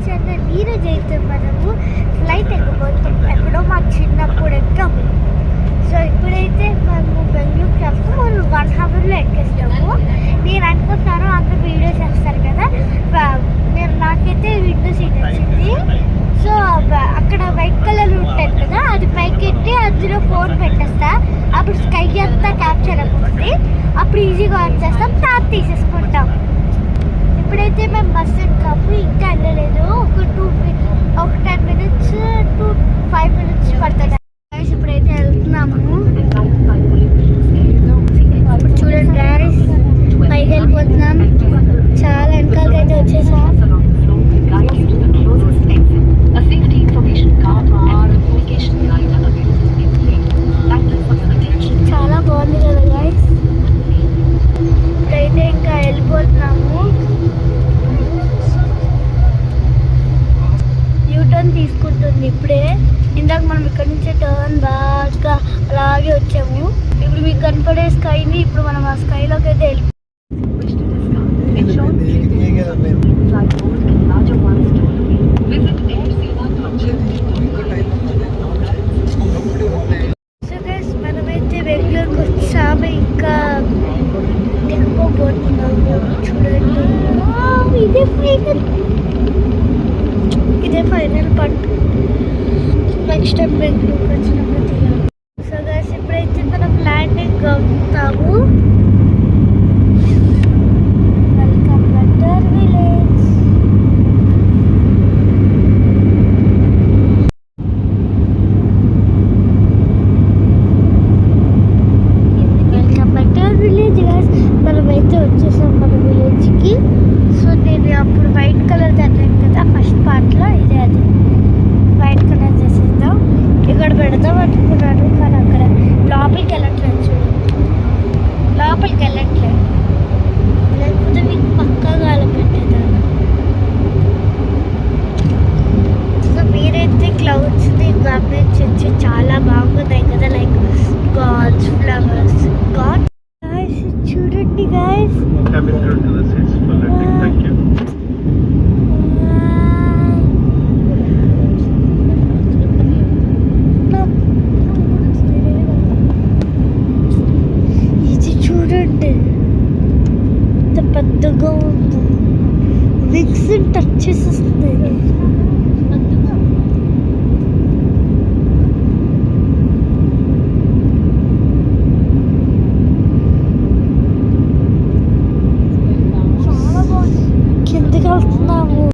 Channel. ఈరోజు అయితే మనము ఫ్లైట్ ఎక్కబోతాం. ఎక్కడో మా చిన్నప్పుడు ఎక్కాము. సో ఇప్పుడైతే మేము బెంగళూరుకి వెళ్తాం. మనం 1 అవర్లో ఎక్కేస్తాము. నేను అనుకుంటున్నాను అందరూ వీడియో చేస్తారు కదా, నాకైతే విండో సీట్ వచ్చింది. సో అక్కడ వైట్ కలర్ ఉంటుంది కదా, అది పైకి ఎట్టి అందులో ఫోన్ పెట్టేస్తా. అప్పుడు స్కై అంతా క్యాప్చర్ అవుతుంది. అప్పుడు ఈజీగా ఆన్ చేస్తాం, టాప్ తీసేసుకుంటాం. ఇప్పుడైతే మేము బస్ ఎక్కాము, ఇంకా వెళ్ళలేదు. ఒక 10 minutes to 5 minutes పడుతుంది. ఇప్పుడైతే వెళ్తున్నాము. ఇప్పుడు చూడండి డాడీస్, పైకి వెళ్ళిపోతున్నాం. చాలా వెనకాలకి అయితే వచ్చేసాం. చాలా బాగుంది కదా గైస్. ఇప్పుడైతే ఇంకా వెళ్ళిపోతున్నాము. యూటర్న్ తీసుకుంటుంది ఇప్పుడే. ఇందాక మనం ఇక్కడ నుంచి టర్న్ బాగా అలాగే వచ్చాము. ఇప్పుడు మీకు కనపడే స్కైని ఇప్పుడు మనం ఆ స్కైలోకి అయితే వెళ్ళి మనమైతే బెంగళూరుకి వచ్చాము. ఇంకా దిగిపోతున్నాము. చూడండి, ఇదే ఫైనల్ పార్ట్. నెక్స్ట్ టైం బెంగళూరుకి వచ్చినప్పుడు తీయాలి. సో గైస్ ఇప్పుడైతే మనం ల్యాండింగ్ అవుతాము. Welcome butter village. Welcome butter village guys. మనమైతే వచ్చేసాం మన విలేజ్కి. సో నేను అప్పుడు వైట్ కలర్ దాన్ని కదా ఫస్ట్ పార్ట్లో, ఇదే అది వైట్ కలర్ చేసేద్దాం. ఇక్కడ పెడదాం అనుకున్నాను, కానీ అక్కడ లోపలికి వెళ్ళట్లేదు. చూడండి, లోపలికి వెళ్ళట్లేదు. లేకపోతే మీకు పక్కగా అలా పెట్టేదాన్ని. సో మీరైతే క్లౌడ్స్ని గమనించవచ్చు, చాలా బాగున్నాయి కదా, లైక్ గాడ్స్ ఫ్లవర్స్. గాడ్ చూడండి గైస్. ఇది చూడండి ఎంత పెద్దగా ఉంది. విగ్స్ టచ్ చేసేస్తుంది. చాలా బాగుంది. కిందకి వెళ్తున్నాము.